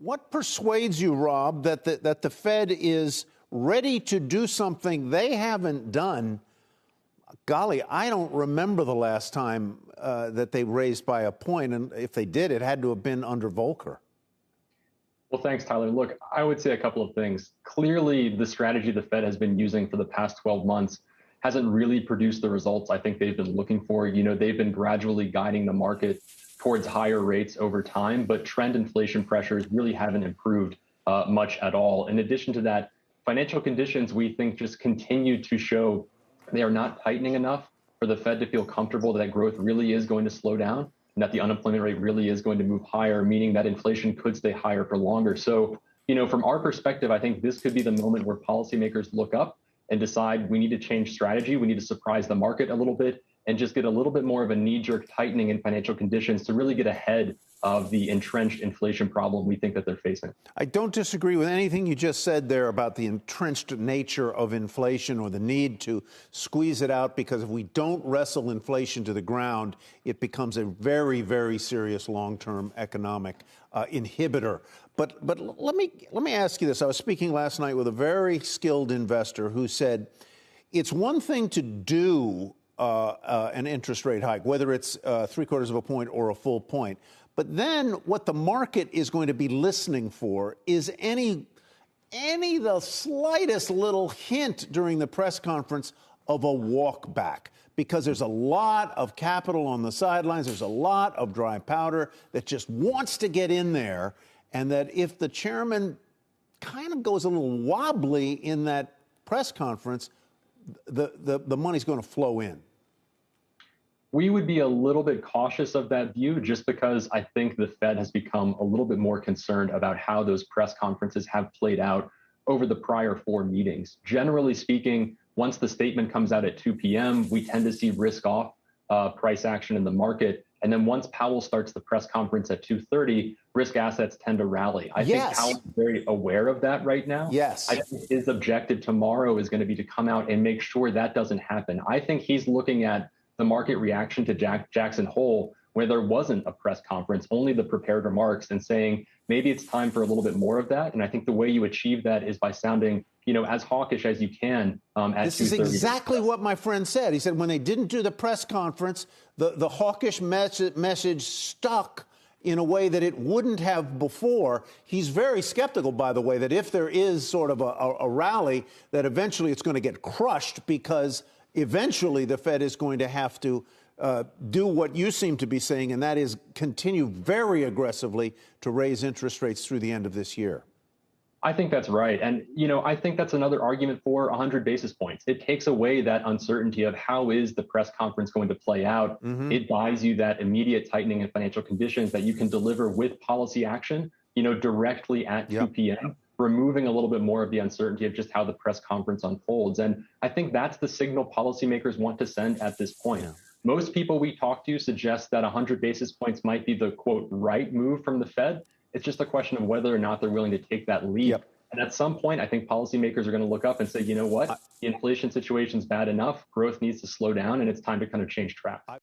What persuades you, Rob, that the Fed is ready to do something they haven't done? Golly, I don't remember the last time that they raised by a point, and if they did, it had to have been under Volcker. Well, thanks, Tyler. Look, I would say a couple of things. Clearly, the strategy the Fed has been using for the past 12 months hasn't really produced the results I think they've been looking for. You know, they've been gradually guiding the market towards higher rates over time, but trend inflation pressures really haven't improved much at all. In addition to that, financial conditions, we think, just continue to show they are not tightening enough for the Fed to feel comfortable that growth really is going to slow down and that the unemployment rate really is going to move higher, meaning that inflation could stay higher for longer. So, you know, from our perspective, I think this could be the moment where policymakers look up and decide we need to change strategy. We need to surprise the market a little bit and just get a little bit more of a knee-jerk tightening in financial conditions to really get ahead of the entrenched inflation problem we think that they're facing. I don't disagree with anything you just said there about the entrenched nature of inflation or the need to squeeze it out, because if we don't wrestle inflation to the ground, it becomes a very, very serious long-term economic inhibitor. But let me ask you this. I was speaking last night with a very skilled investor who said it's one thing to do an interest rate hike, whether it's 3/4 of a point or a full point. But then what the market is going to be listening for is the slightest little hint during the press conference of a walk back, because there's a lot of capital on the sidelines. There's a lot of dry powder that just wants to get in there. And that if the chairman kind of goes a little wobbly in that press conference, the money's going to flow in. We would be a little bit cautious of that view just because I think the Fed has become a little bit more concerned about how those press conferences have played out over the prior 4 meetings. Generally speaking, once the statement comes out at 2 p.m., we tend to see risk off price action in the market. And then once Powell starts the press conference at 2:30, risk assets tend to rally. I think Powell's very aware of that right now. Yes. I think his objective tomorrow is going to be to come out and make sure that doesn't happen. I think he's looking at the market reaction to Jackson Hole, where there wasn't a press conference, only the prepared remarks, and saying maybe it's time for a little bit more of that. And I think the way you achieve that is by sounding, you know, as hawkish as you can at 2:30. This is exactly what my friend said. He said when they didn't do the press conference, the hawkish message stuck in a way that it wouldn't have before. He's very skeptical, by the way, that if there is sort of a rally, that eventually it's going to get crushed, because eventually the Fed is going to have to do what you seem to be saying, and that is continue very aggressively to raise interest rates through the end of this year. I think that's right. And, you know, I think that's another argument for 100 basis points. It takes away that uncertainty of how is the press conference going to play out. It buys you that immediate tightening in financial conditions that you can deliver with policy action, you know, directly at 2 p.m., removing a little bit more of the uncertainty of just how the press conference unfolds. And I think that's the signal policymakers want to send at this point. Most people we talk to suggest that 100 basis points might be the, quote, right move from the Fed. It's just a question of whether or not they're willing to take that leap. And at some point, I think policymakers are going to look up and say, you know what, the inflation situation's bad enough, growth needs to slow down, and it's time to kind of change track.